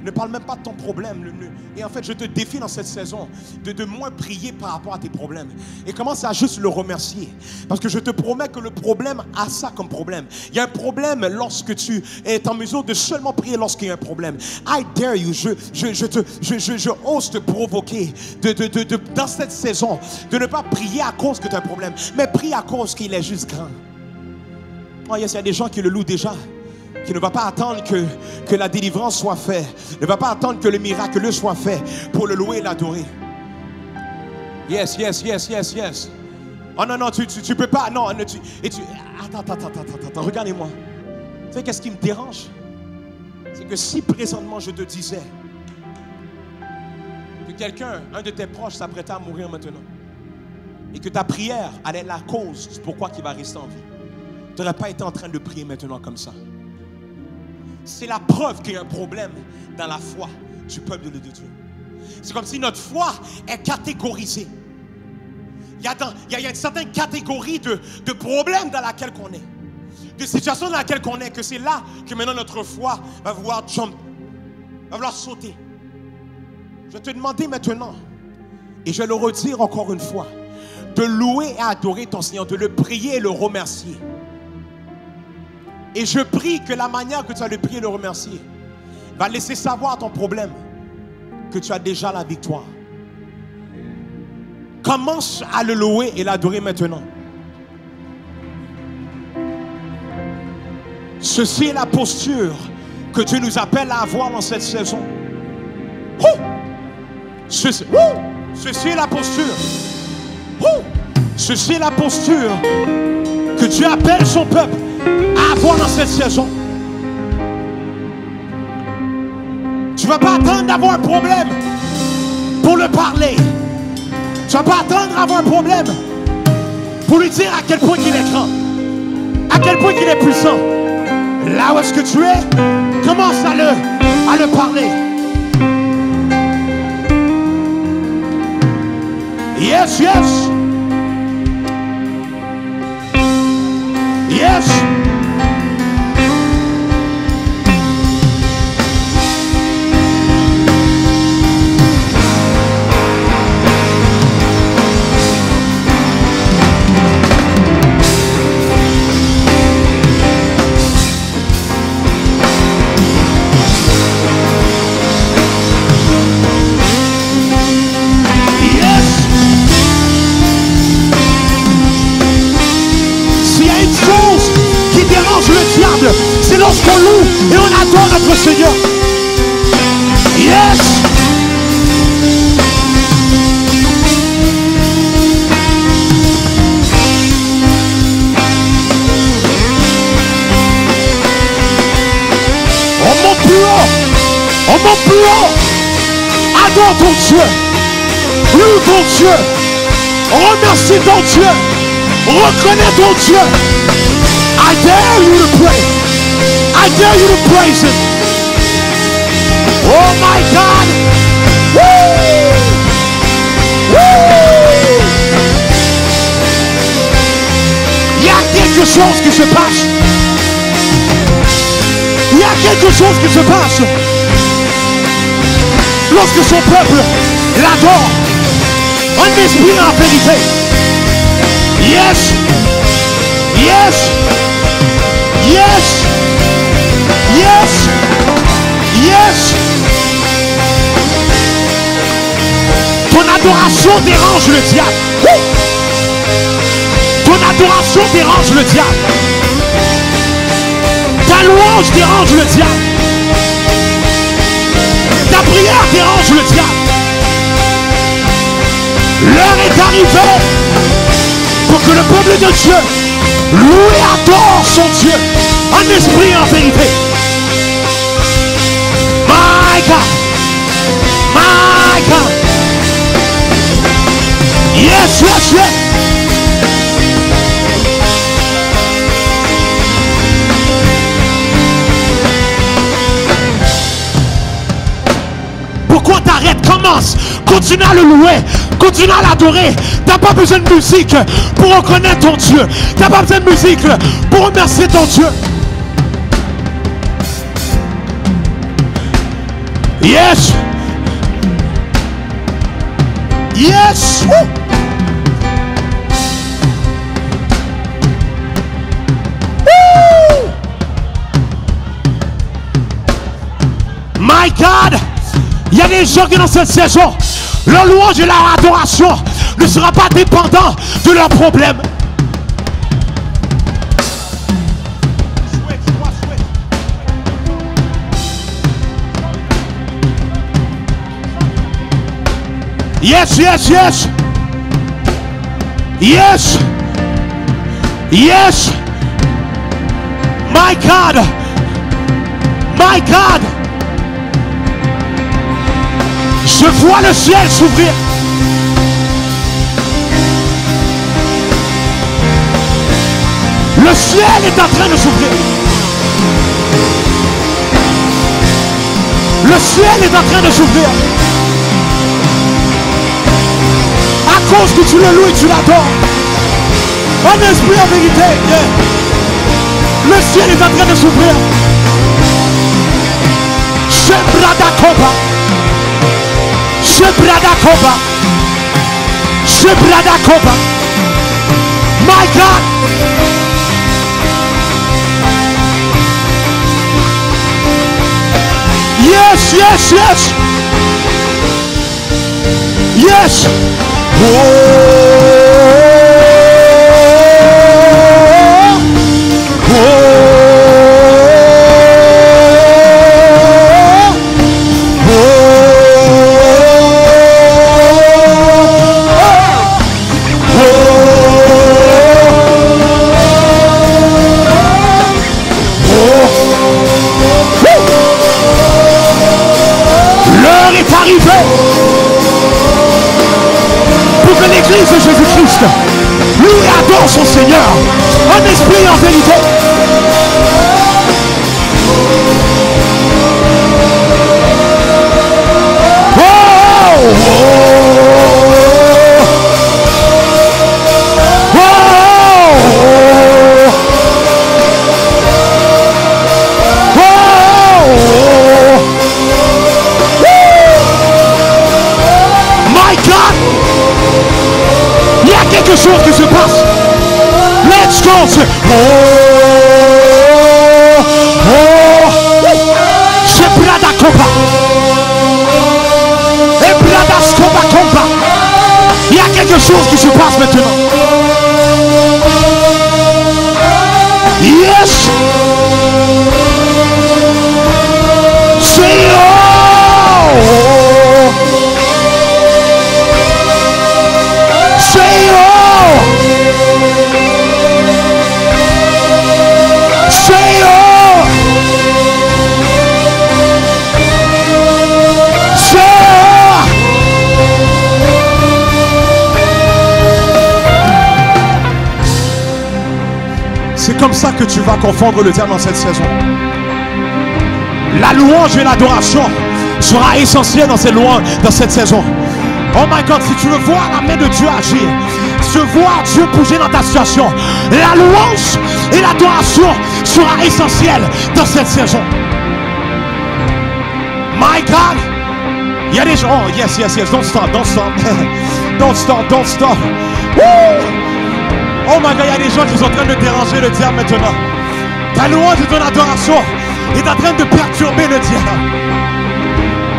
Ne parle même pas de ton problème. Et en fait, je te défie dans cette saison de moins prier par rapport à tes problèmes. Et commence à juste le remercier. Parce que je te promets que le problème a ça comme problème. Il y a un problème lorsque tu es en mesure de seulement prier lorsqu'il y a un problème. I dare you. Je ose te provoquer dans cette saison de ne pas prier à cause que tu as un problème, mais prie à cause qu'il est juste grand. Oh yes, il y a des gens qui le louent déjà, qui ne va pas attendre que la délivrance soit faite, ne va pas attendre que le miraculeux soit fait pour le louer et l'adorer. Yes. Oh non, tu peux pas, non. Attends, regardez-moi. Tu sais qu'est-ce qui me dérange? C'est que si présentement je te disais que quelqu'un, un de tes proches s'apprêtait à mourir maintenant, et que ta prière allait être la cause du pourquoi il va rester en vie, tu n'aurais pas été en train de prier maintenant comme ça. C'est la preuve qu'il y a un problème dans la foi du peuple de Dieu. C'est comme si notre foi est catégorisée. Il y a une certaine catégorie de problèmes dans laquelle on est, de situations dans laquelle on est, que c'est là que maintenant notre foi va vouloir jump, va vouloir sauter. Je vais te demander maintenant, et je vais le redire encore une fois, de louer et adorer ton Seigneur, de le prier et le remercier. Et je prie que la manière que tu vas le prier et le remercier va laisser savoir ton problème que tu as déjà la victoire. Commence à le louer et l'adorer maintenant. Ceci est la posture que Dieu nous appelle à avoir dans cette saison. Ceci est la posture. Ceci est la posture que Dieu appelle son peuple à avoir dans cette saison. Tu ne vas pas attendre d'avoir un problème pour le parler. Tu ne vas pas attendre d'avoir un problème pour lui dire à quel point il est grand, à quel point il est puissant. Là où est-ce que tu es, commence à le parler. Yes. C'est lorsqu'on loue et on adore notre Seigneur. Yes. On monte plus haut. Adore ton Dieu. Loue ton Dieu. Remercie ton Dieu. Reconnais ton Dieu. I dare you to pray. I dare you to praise him. Oh my God. Woo! Woo! Il y a quelque chose qui se passe. Il y a quelque chose qui se passe. Lorsque son peuple l'adore en esprit et en vérité. Yes. Yes. Yes. Yes. Yes. Ton adoration dérange le diable. Ton adoration dérange le diable. Ta louange dérange le diable. Ta prière dérange le diable. L'heure est arrivée pour que le peuple de Dieu loue et adore son Dieu en esprit et en vérité. My God. My God. Yes, yes, yes. Pourquoi t'arrêtes? Commence. Continue à le louer. Continue à l'adorer. T'as pas besoin de musique pour reconnaître ton Dieu. T'as pas besoin de musique pour remercier ton Dieu. Yes. Yes. Woo. Woo. My God. Il y a des gens qui dans cette saison, leur louange et leur adoration ne sera pas dépendant de leurs problèmes. Yes, yes, yes. Yes. Yes. My God. My God. Je vois le ciel s'ouvrir. Le ciel est en train de s'ouvrir. Le ciel est en train de s'ouvrir. À cause que tu le loues et tu l'adores. En esprit, en vérité. Yeah. Le ciel est en train de s'ouvrir. Shebradakoba. Shebradakoba. Shebradakoba. My God. Yes, yes, yes. Yes. Oh. Oh. Pour que l'église de Jésus-Christ loue et adore son Seigneur en esprit et en vérité. Oh, oh, quelque chose qui se passe. Let's go. Oh, oh, c'est Brada Koba. Et Brada Skoba Koba. Il y a quelque chose qui se passe maintenant. Yes. C'est oh. Say oh. Say oh. Say oh. C'est comme ça que tu vas confondre le diable dans cette saison. La louange et l'adoration sera essentielle dans cette louange, dans cette saison. Oh my God, si tu veux voir la main de Dieu agir, si tu veux voir Dieu bouger dans ta situation, la louange et l'adoration sera essentielle dans cette saison. My God, il y a des gens, oh yes, yes, yes, don't stop, don't stop, don't stop, don't stop. Woo! Oh my God, il y a des gens qui sont en train de déranger le diable maintenant. Ta louange et ton adoration est en train de perturber le diable.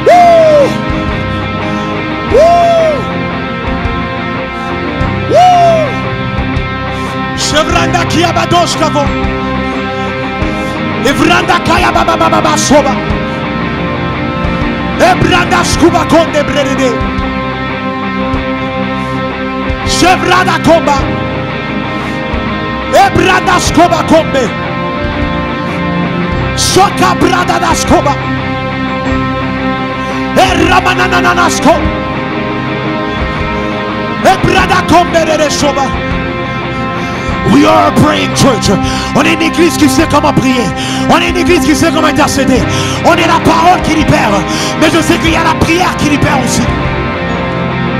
Woo! Woo! Woo! Chevranda qui abadosh kavo. Evranda kaya baba baba soba. Ebranda scuba konde brede. Chevranda komba. Ebranda scuba kombe. Soka brada da scuba. Eramanana nasko. Ebrada kombe de soba. We are a praying church. On est une église qui sait comment prier. On est une église qui sait comment intercéder. On est la parole qui libère. Mais je sais qu'il y a la prière qui libère aussi.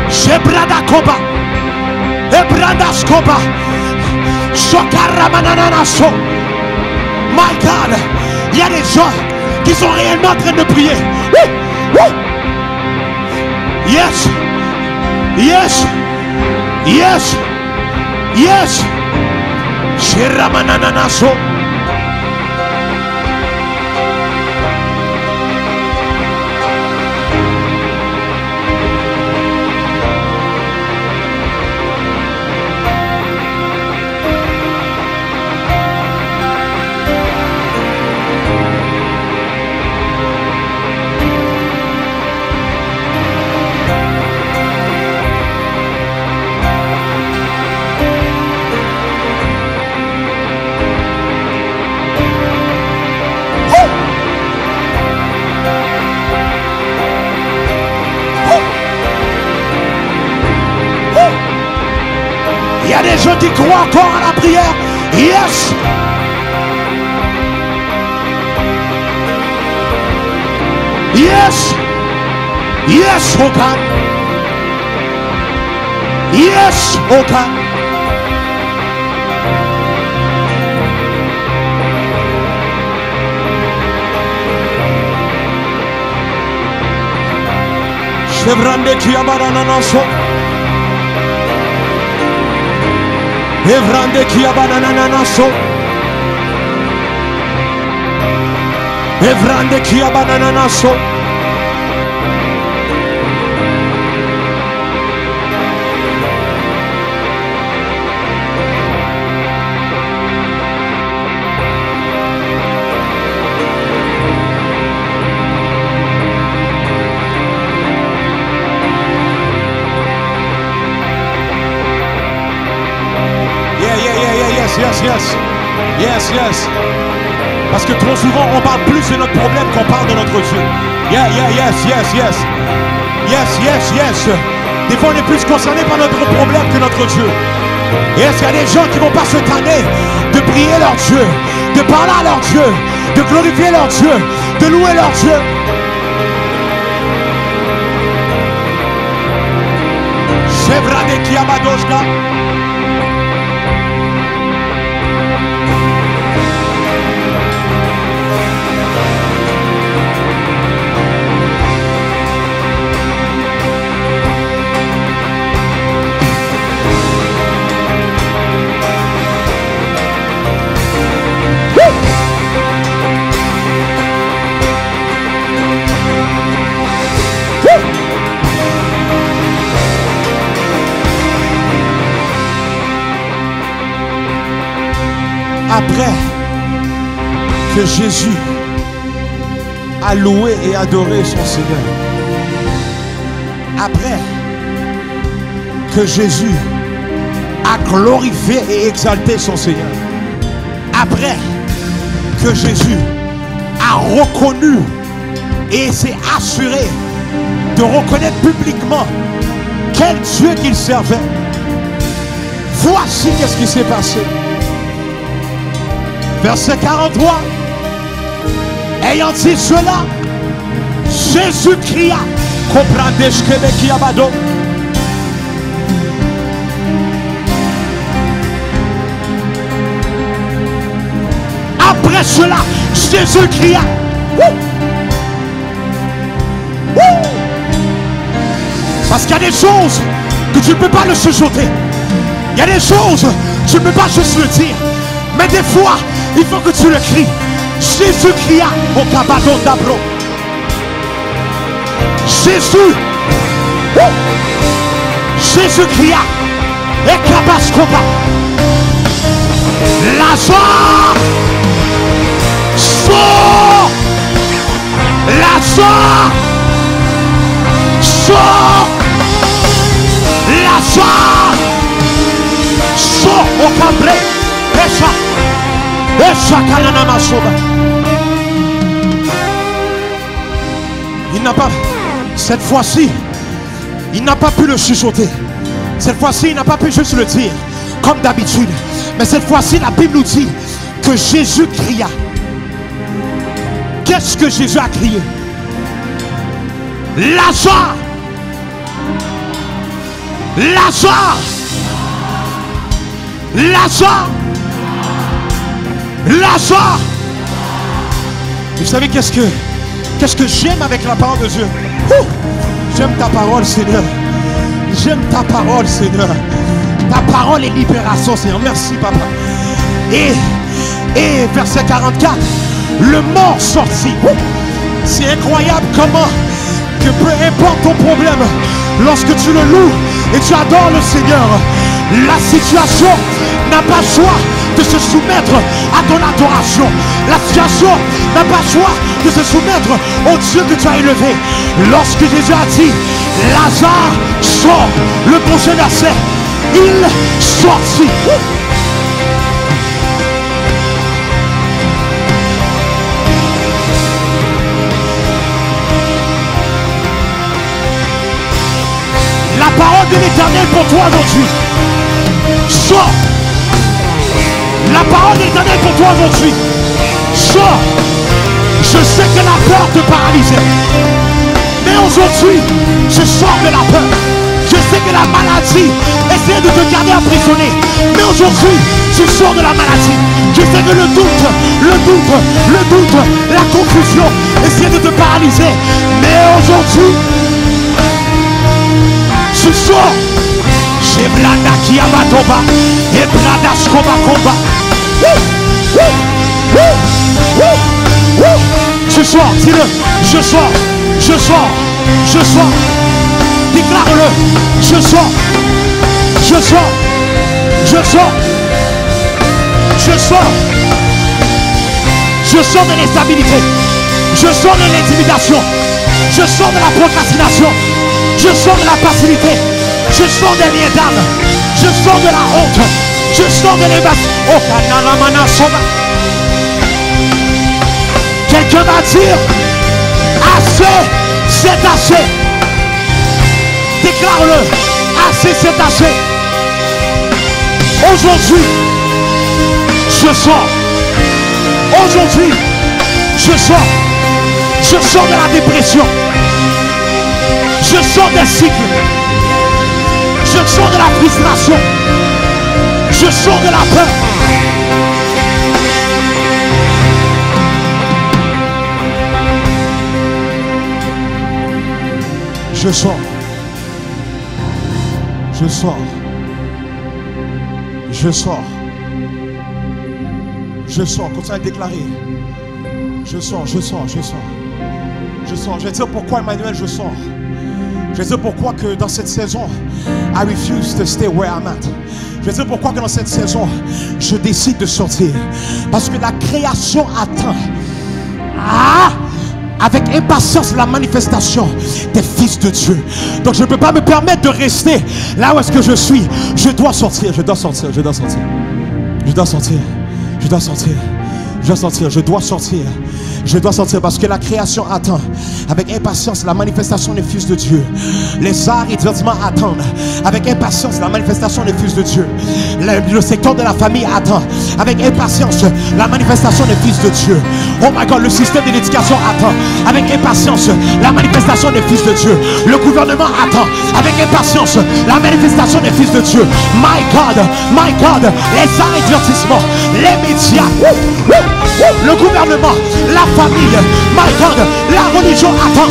Shebrada koba. Ebrada skoba. Shokaramananaso. My God. Il y a des gens qui sont réellement en train de prier. Woo! Woo! Yes. Yes. Yes. Yes. Shiramananaso. Il y a des gens qui croient encore à la prière. Yes. Yes. Yes, oh God. Yes, oh God. Chevrande qui abarananaso. Evrande qui abarananaso. Evrande qui abarananaso. Yes, yes, yes, yes. Parce que trop souvent on parle plus de notre problème qu'on parle de notre Dieu. Yeah, yeah, yes, yes, yes. Yes, yes, yes. Des fois on est plus concerné par notre problème que notre Dieu. Yes, il y a des gens qui vont pas se tanner de prier leur Dieu, de parler à leur Dieu, de glorifier leur Dieu, de louer leur Dieu. Chevra de Kiabadoshka. Après que Jésus a loué et adoré son Seigneur, après que Jésus a glorifié et exalté son Seigneur, après que Jésus a reconnu et s'est assuré de reconnaître publiquement quel Dieu qu'il servait, voici qu'est-ce qui s'est passé. Verset 43. Ayant dit cela, Jésus cria. Comprendez ce que qui abado. Après cela, Jésus cria. Parce qu'il y a des choses que tu ne peux pas le chuchoter. Il y a des choses, tu ne peux pas juste le dire. Mais des fois, il faut que tu le cries. Jésus cria au cabadon d'Abro. Jésus. Jésus cria. Et Kabascoba. Lazare. Sors. Lazare. Sors. Lazare. Sors au cambré. Il n'a pas, cette fois-ci, il n'a pas pu le chuchoter. Cette fois-ci, il n'a pas pu juste le dire, comme d'habitude. Mais cette fois-ci, la Bible nous dit que Jésus cria. Qu'est-ce que Jésus a crié? Lazare! Lazare! Lazare! Lazare! Vous savez qu'est-ce que j'aime avec la parole de Dieu? J'aime ta parole, Seigneur. J'aime ta parole, Seigneur. Ta parole est libération, Seigneur. Merci, Papa. Et verset 44, le mort sortit. C'est incroyable comment que peu importe ton problème, lorsque tu le loues et tu adores le Seigneur, la situation n'a pas choix de se soumettre à ton adoration. La situation n'a pas choix de se soumettre au Dieu que tu as élevé. Lorsque Jésus a dit Lazare sort, le prochain verset, il sortit. La parole de l'Éternel pour toi aujourd'hui. Sors. La parole de l'Éternel pour toi aujourd'hui. Sors. Je sais que la peur te paralysait. Mais aujourd'hui, je sors de la peur. Je sais que la maladie essaie de te garder emprisonné. Mais aujourd'hui, je sors de la maladie. Je sais que le doute, la confusion essaie de te paralyser. Mais aujourd'hui, je sors. J'ai blada qui abatoba et blada skoba komba. Je sors, dis-le. Je sors, je sors, je sors. Déclare-le. Je sors, je sors, je sors, je sors. Je sors de l'instabilité. Je sors de l'intimidation. Je sors de la procrastination. Je sors de la passivité. Je sors des liens d'âme. Je sors de la honte. Je sors de l'évasion. Oh, kananamana soba. Quelqu'un va dire assez, c'est assez. Déclare-le. Assez, c'est assez. Aujourd'hui, je sors. Aujourd'hui, je sors. Je sors de la dépression. Je sors des cycles. Je sors de la frustration. Je sors de la peur. Je sors. Je sors. Je sors. Je sors. Continue à le déclarer. Je sors, je sors, je sors. Je sors. Je vais dire pourquoi, Emmanuel, je sors. Je vais dire pourquoi que dans cette saison, I refuse to stay where I'm at. Je vais dire pourquoi que dans cette saison, je décide de sortir. Parce que la création attend avec impatience la manifestation des fils de Dieu. Donc je ne peux pas me permettre de rester là où est-ce que je suis. Je dois sortir, je dois sortir, je dois sortir. Je dois sortir, je dois sortir. Je dois sortir, je dois sortir. Je dois sortir parce que la création attend avec impatience la manifestation des fils de Dieu. Les arts et divertissements attendent avec impatience la manifestation des fils de Dieu. Le secteur de la famille attend avec impatience la manifestation des fils de Dieu. Oh my God, le système de l'éducation attend avec impatience la manifestation des fils de Dieu. Le gouvernement attend avec impatience la manifestation des fils de Dieu. My God, les arts et divertissements, les médias, le gouvernement, la famille, my God, la religion attend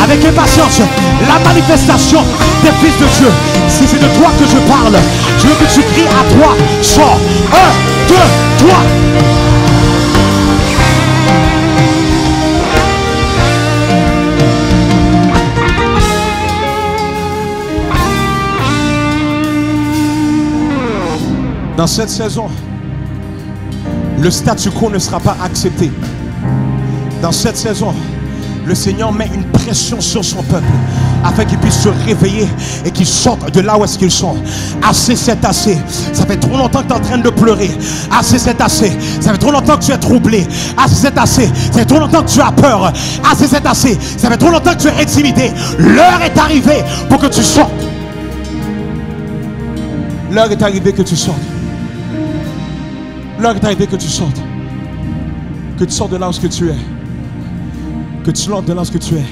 avec impatience la manifestation des fils de Dieu. Si c'est de toi que je parle, je veux que tu cries à toi. Sors. 1, 2, 3. Dans cette saison, le statu quo ne sera pas accepté. Dans cette saison, le Seigneur met une pression sur son peuple afin qu'ils puissent se réveiller et qu'ils sortent de là où est-ce qu'ils sont. Assez, c'est assez. Ça fait trop longtemps que tu es en train de pleurer. Assez, c'est assez. Ça fait trop longtemps que tu es troublé. Assez, c'est assez. Ça fait trop longtemps que tu as peur. Assez, c'est assez. Ça fait trop longtemps que tu es intimidé. L'heure est arrivée pour que tu sortes. L'heure est arrivée que tu sortes. L'heure est arrivée que tu sortes. Que tu sortes de là où tu es. Que tu sortes de là où tu es.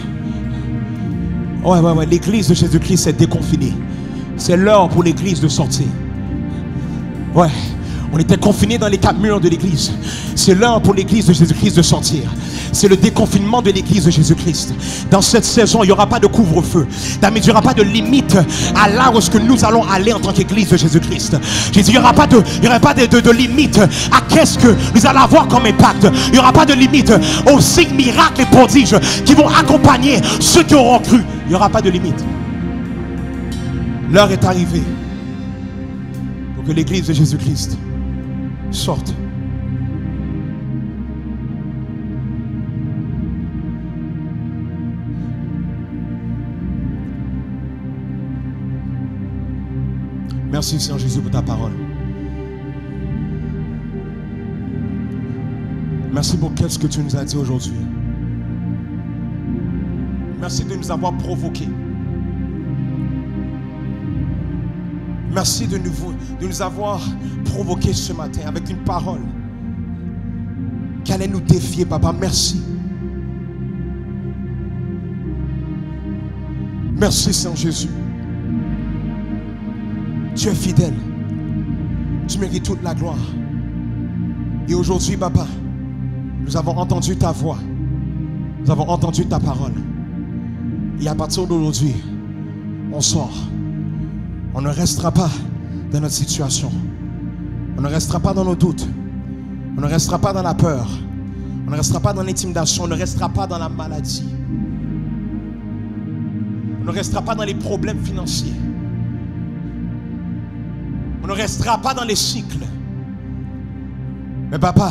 Ouais. L'église de Jésus-Christ est déconfinée. C'est l'heure pour l'église de sortir. Ouais. On était confinés dans les 4 murs de l'église. C'est l'heure pour l'église de Jésus-Christ de sortir. C'est le déconfinement de l'église de Jésus-Christ. Dans cette saison, il n'y aura pas de couvre-feu. Il n'y aura pas de limite à là où est-ce que nous allons aller en tant qu'église de Jésus-Christ. J'ai dit, il n'y aura pas de limite à qu'est-ce que nous allons avoir comme impact. Il n'y aura pas de limite aux signes, miracles et prodiges qui vont accompagner ceux qui auront cru. Il n'y aura pas de limite. L'heure est arrivée pour que l'église de Jésus-Christ sorte. Merci Seigneur Jésus pour ta parole. Merci pour ce que tu nous as dit aujourd'hui. Merci de nous avoir provoqués. Merci de nous avoir provoqués ce matin avec une parole qui allait nous défier, Papa. Merci. Merci, Seigneur Jésus. Tu es fidèle. Tu mérites toute la gloire. Et aujourd'hui, Papa, nous avons entendu ta voix. Nous avons entendu ta parole. Et à partir d'aujourd'hui, on sort. On ne restera pas dans notre situation. On ne restera pas dans nos doutes. On ne restera pas dans la peur. On ne restera pas dans l'intimidation. On ne restera pas dans la maladie. On ne restera pas dans les problèmes financiers. On ne restera pas dans les cycles. Mais Papa,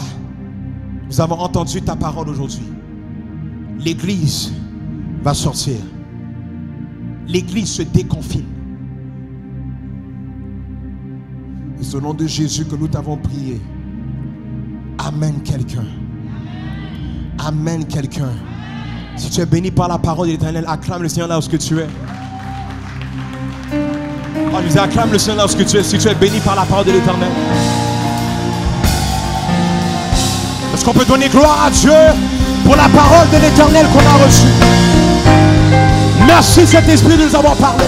nous avons entendu ta parole aujourd'hui. L'église va sortir. L'église se déconfine. Et c'est au nom de Jésus que nous t'avons prié. Amène quelqu'un. Amène quelqu'un. Si tu es béni par la parole de l'Éternel, acclame le Seigneur là où tu es. Je disais, acclame le Seigneur là où tu es. Si tu es béni par la parole de l'Éternel. Est-ce qu'on peut donner gloire à Dieu pour la parole de l'Éternel qu'on a reçue? Merci Saint-Esprit de nous avoir parlé.